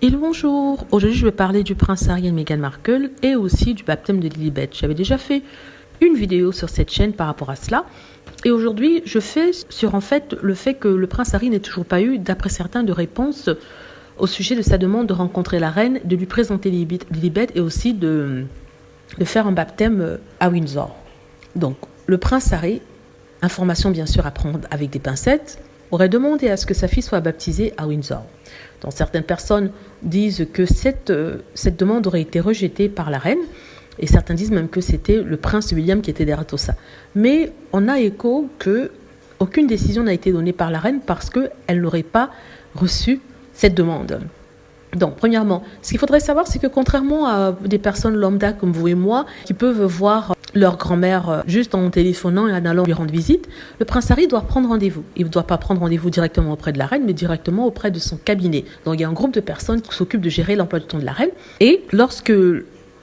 Et bonjour, aujourd'hui je vais parler du prince Harry et Meghan Markle et aussi du baptême de Lilibet. J'avais déjà fait une vidéo sur cette chaîne par rapport à cela. Et aujourd'hui je fais sur le fait que le prince Harry n'ait toujours pas eu, d'après certains, de réponse au sujet de sa demande de rencontrer la reine, de lui présenter Lilibet et aussi de faire un baptême à Windsor. Donc le prince Harry, information bien sûr à prendre avec des pincettes, aurait demandé à ce que sa fille soit baptisée à Windsor. Donc, certaines personnes disent que cette demande aurait été rejetée par la reine, et certains disent même que c'était le prince William qui était derrière tout ça. Mais on a écho qu'aucune décision n'a été donnée par la reine parce qu'elle n'aurait pas reçu cette demande. Donc, premièrement, ce qu'il faudrait savoir, c'est que contrairement à des personnes lambda comme vous et moi, qui peuvent voir leur grand-mère juste en téléphonant et en allant lui rendre visite, le prince Harry doit prendre rendez-vous. Il ne doit pas prendre rendez-vous directement auprès de la reine, mais directement auprès de son cabinet. Donc, il y a un groupe de personnes qui s'occupent de gérer l'emploi du temps de la reine. Et lorsque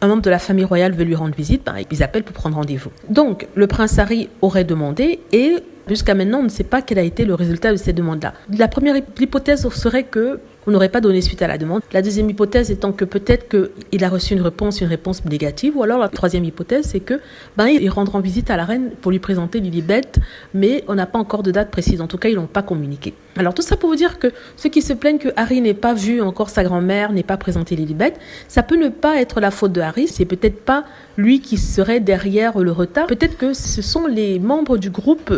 un membre de la famille royale veut lui rendre visite, ils appellent pour prendre rendez-vous. Donc, le prince Harry aurait demandé et jusqu'à maintenant, on ne sait pas quel a été le résultat de cette demande-là. La première hypothèse serait qu'on n'aurait pas donné suite à la demande. La deuxième hypothèse étant que peut-être qu'il a reçu une réponse négative. Ou alors la troisième hypothèse, c'est il rendra visite à la reine pour lui présenter Lilibet, mais on n'a pas encore de date précise. En tout cas, ils n'ont pas communiqué. Alors tout ça pour vous dire que ceux qui se plaignent que Harry n'ait pas vu encore sa grand-mère, n'ait pas présenté Lilibet, ça peut ne pas être la faute de Harry. C'est peut-être pas lui qui serait derrière le retard. Peut-être que ce sont les membres du groupe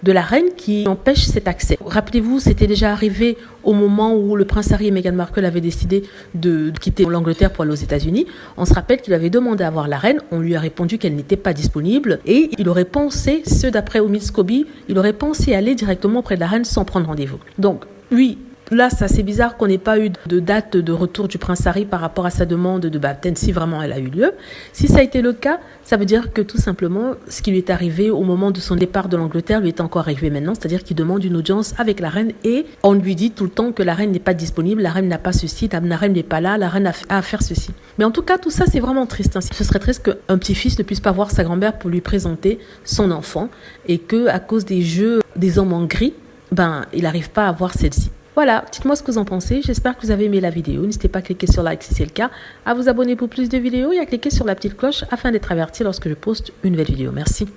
de la reine qui empêche cet accès. Rappelez-vous, c'était déjà arrivé au moment où le prince Harry et Meghan Markle avaient décidé de quitter l'Angleterre pour aller aux États-Unis. On se rappelle qu'il avait demandé à voir la reine, on lui a répondu qu'elle n'était pas disponible et il aurait pensé, d'après Omid Scobie, il aurait pensé aller directement auprès de la reine sans prendre rendez-vous. Donc, lui, là, c'est assez bizarre qu'on n'ait pas eu de date de retour du prince Harry par rapport à sa demande de baptême, si vraiment elle a eu lieu. Si ça a été le cas, ça veut dire que tout simplement, ce qui lui est arrivé au moment de son départ de l'Angleterre lui est encore arrivé maintenant, c'est-à-dire qu'il demande une audience avec la reine et on lui dit tout le temps que la reine n'est pas disponible, la reine n'a pas ceci, la reine n'est pas là, la reine a à faire ceci. Mais en tout cas, tout ça, c'est vraiment triste. Hein. Ce serait triste qu'un petit-fils ne puisse pas voir sa grand-mère pour lui présenter son enfant et qu'à cause des jeux des hommes en gris, il n'arrive pas à voir celle-ci. Voilà, dites-moi ce que vous en pensez. J'espère que vous avez aimé la vidéo. N'hésitez pas à cliquer sur like si c'est le cas, à vous abonner pour plus de vidéos et à cliquer sur la petite cloche afin d'être averti lorsque je poste une nouvelle vidéo. Merci.